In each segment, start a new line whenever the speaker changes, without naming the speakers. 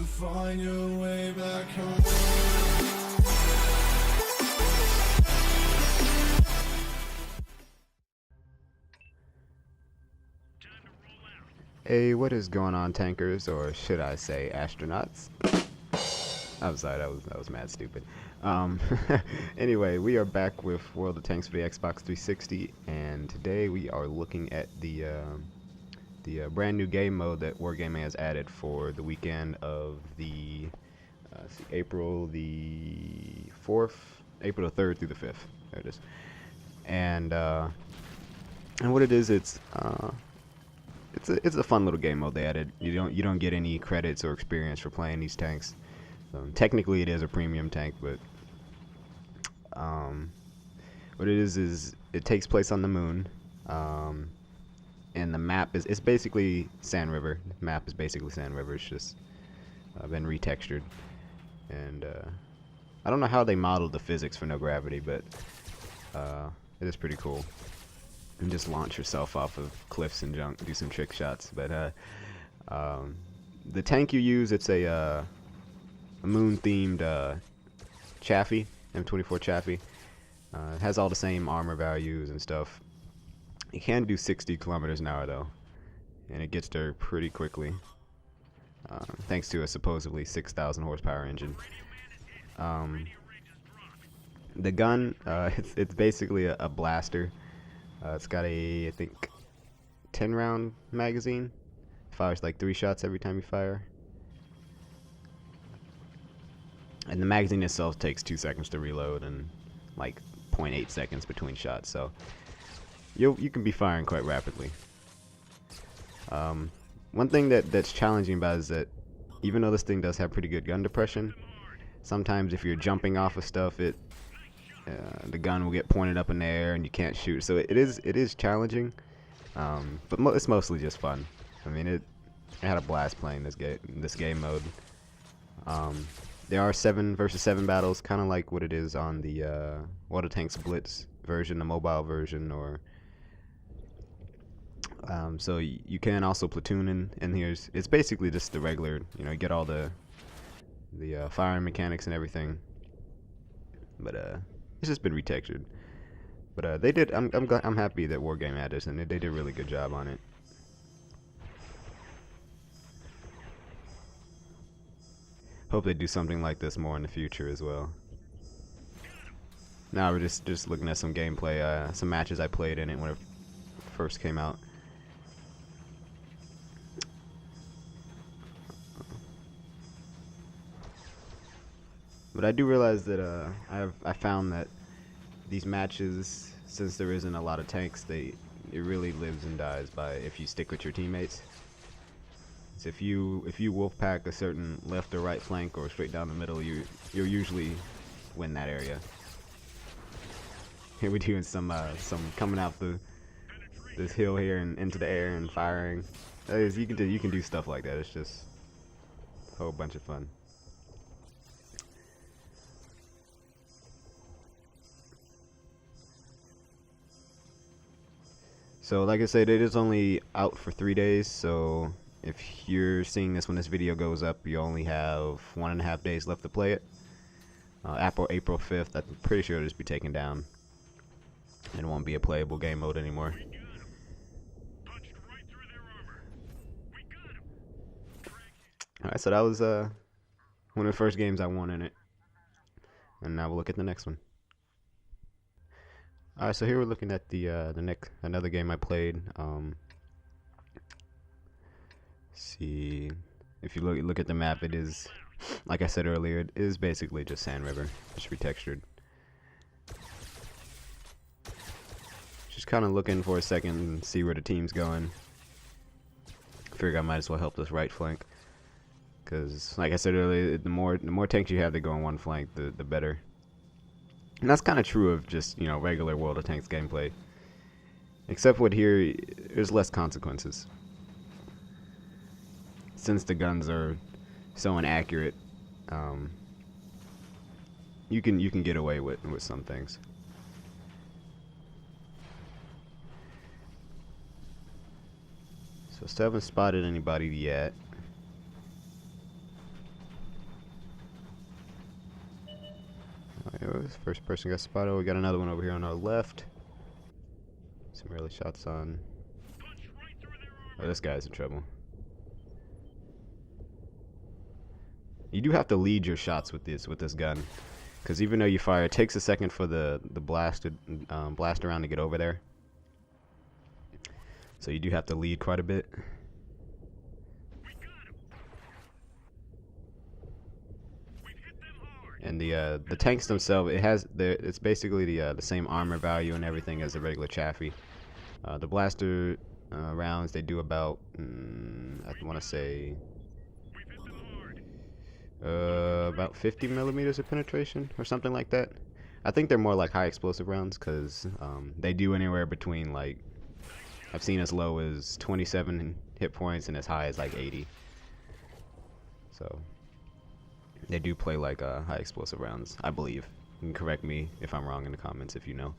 find your way back home.
Hey, what is going on, tankers, or should I say astronauts? I'm sorry, that was mad stupid. Anyway, we are back with World of Tanks for the Xbox 360, and today we are looking at the brand new game mode that Wargaming has added for the weekend of the April the 4th, April the 3rd through the 5th. There it is. And what it is, it's a fun little game mode they added. You don't get any credits or experience for playing these tanks. Technically, it is a premium tank, but what it is it takes place on the moon, and the map is basically Sand River. The map is basically Sand River. It's just been retextured, and I don't know how they modeled the physics for no gravity, but it is pretty cool. You can just launch yourself off of cliffs and junk, do some trick shots. But the tank you use, it's a moon-themed Chaffee, M24 Chaffee. It has all the same armor values and stuff. It can do 60 kilometers an hour though, and it gets there pretty quickly, thanks to a supposedly 6,000 horsepower engine. The gun, it's basically a blaster. It's got I think 10 round magazine. Fires like 3 shots every time you fire. And the magazine itself takes 2 seconds to reload and like 0.8 seconds between shots, so you can be firing quite rapidly. One thing that's challenging about it is that even though this thing does have pretty good gun depression, sometimes if you're jumping off of stuff, the gun will get pointed up in the air and you can't shoot. So it is challenging, but it's mostly just fun. I mean, I had a blast playing this game mode. There are 7 versus 7 battles, kind of like what it is on the WoT of Tanks Blitz version, the mobile version, or so you can also platoon in here. It's basically just the regular, you get all the firing mechanics and everything, but it's just been retextured. But they did. I'm happy that Wargaming added this, and they did a really good job on it. Hope they do something like this more in the future as well. Now we're just looking at some gameplay, some matches I played in it when it first came out. But I do realize that I found that these matches, since there isn't a lot of tanks, it really lives and dies by if you stick with your teammates. So if you wolfpack a certain left or right flank or straight down the middle, you'll usually win that area. Here we're doing some coming out this hill here and into the air and firing. You can do stuff like that. It's just a whole bunch of fun. So like I said, it is only out for 3 days, so if you're seeing this when this video goes up, you only have 1.5 days left to play it. April 5th, I'm pretty sure it'll just be taken down. It won't be a playable game mode anymore. Alright, so that was one of the first games I won in it. And now we'll look at the next one. Alright, so here we're looking at another game I played. See, if you look at the map, it is, like I said earlier, it is basically just Sand River, just retextured. Just kind of looking for a second and see where the team's going. Figure I might as well help this right flank, because like I said earlier, the more tanks you have that go on one flank, the better. And that's kind of true of just regular World of Tanks gameplay, except with here, there's less consequences. Since the guns are so inaccurate, you can get away with some things. So still haven't spotted anybody yet. this first person got spotted. We got another one over here on our left. Some early shots on. Oh, this guy's in trouble. You do have to lead your shots with this gun, because even though you fire, it takes a second for the blast around to get over there. So you do have to lead quite a bit. And the tanks themselves, it's basically the same armor value and everything as the regular Chaffee. The blaster rounds, they do about I want to say about 50 millimeters of penetration or something like that. I think they're more like high explosive rounds, because they do anywhere between, like, I've seen as low as 27 hit points and as high as like 80. So they do play like high explosive rounds, I believe. You can correct me if I'm wrong in the comments if you know.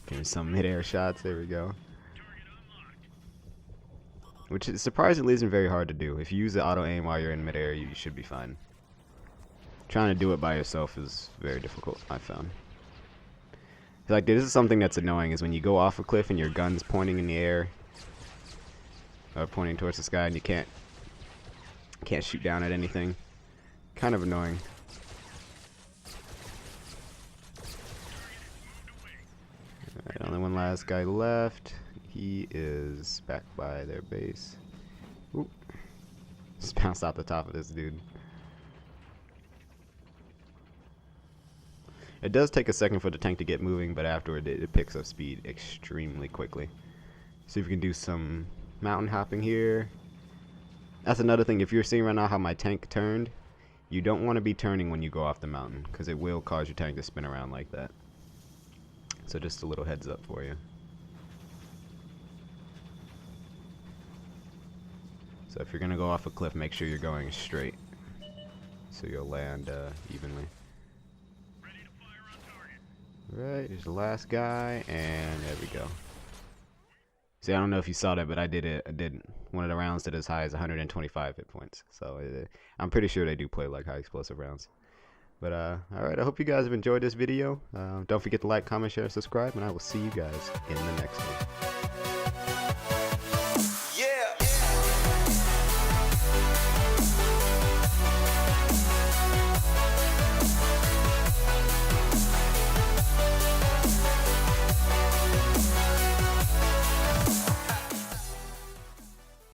Getting some mid-air shots, there we go. Which surprisingly isn't very hard to do. If you use the auto aim while you're in mid-air, you should be fine. Trying to do it by yourself is very difficult, I found. Like, this is something that's annoying, is when you go off a cliff and your gun's pointing in the air, or pointing towards the sky, and you can't shoot down at anything. Kind of annoying. Alright, only one last guy left. He is back by their base. Oop. Just bounced off the top of this dude. It does take a second for the tank to get moving, but afterward it picks up speed extremely quickly. See if we can do some mountain hopping here. That's another thing. If you're seeing right now how my tank turned, you don't want to be turning when you go off the mountain, because it will cause your tank to spin around like that. So just a little heads up for you. So if you're going to go off a cliff, make sure you're going straight, so you'll land evenly. Right, here's the last guy, and there we go. See, I don't know if you saw that, but I did one of the rounds that as high as 125 hit points. So I'm pretty sure they do play like high explosive rounds. But alright, I hope you guys have enjoyed this video. Don't forget to like, comment, share, subscribe, and I will see you guys in the next one.